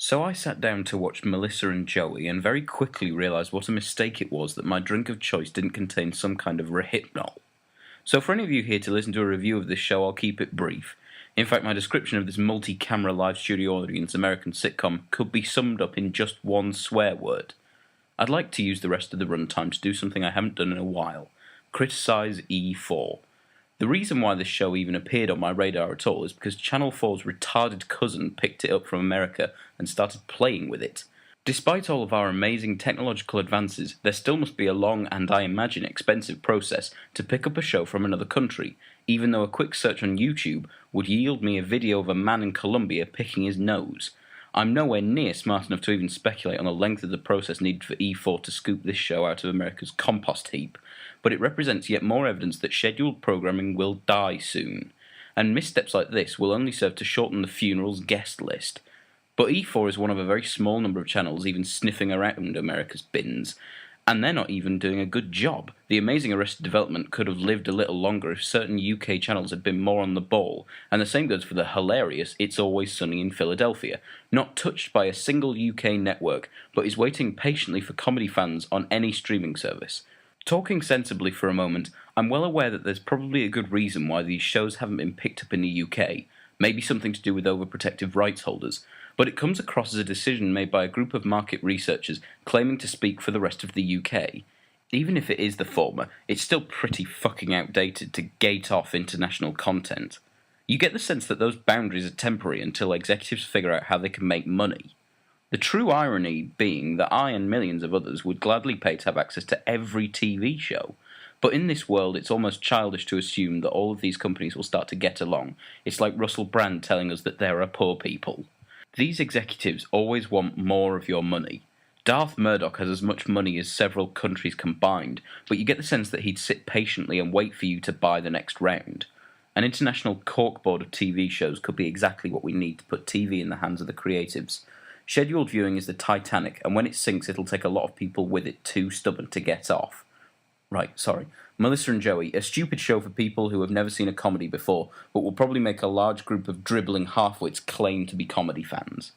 So I sat down to watch Melissa and Joey and very quickly realised what a mistake it was that my drink of choice didn't contain some kind of rehypnol. So for any of you here to listen to a review of this show, I'll keep it brief. In fact, my description of this multi-camera live studio audience American sitcom could be summed up in just one swear word. I'd like to use the rest of the runtime to do something I haven't done in a while. Criticise E4. The reason why this show even appeared on my radar at all is because Channel 4's retarded cousin picked it up from America and started playing with it. Despite all of our amazing technological advances, there still must be a long and, I imagine, expensive process to pick up a show from another country, even though a quick search on YouTube would yield me a video of a man in Colombia picking his nose. I'm nowhere near smart enough to even speculate on the length of the process needed for E4 to scoop this show out of America's compost heap, but it represents yet more evidence that scheduled programming will die soon, and missteps like this will only serve to shorten the funeral's guest list. But E4 is one of a very small number of channels even sniffing around America's bins, and they're not even doing a good job. The amazing Arrested Development could have lived a little longer if certain UK channels had been more on the ball, and the same goes for the hilarious It's Always Sunny in Philadelphia, not touched by a single UK network, but is waiting patiently for comedy fans on any streaming service. Talking sensibly for a moment, I'm well aware that there's probably a good reason why these shows haven't been picked up in the UK, maybe something to do with overprotective rights holders, but it comes across as a decision made by a group of market researchers claiming to speak for the rest of the UK. Even if it is the former, it's still pretty fucking outdated to gate off international content. You get the sense that those boundaries are temporary until executives figure out how they can make money. The true irony being that I and millions of others would gladly pay to have access to every TV show. But in this world, it's almost childish to assume that all of these companies will start to get along. It's like Russell Brand telling us that there are poor people. These executives always want more of your money. Darth Murdoch has as much money as several countries combined, but you get the sense that he'd sit patiently and wait for you to buy the next round. An international corkboard of TV shows could be exactly what we need to put TV in the hands of the creatives. Scheduled viewing is the Titanic, and when it sinks it'll take a lot of people with it too stubborn to get off. Right, sorry. Melissa and Joey, a stupid show for people who have never seen a comedy before, but will probably make a large group of dribbling half-wits claim to be comedy fans.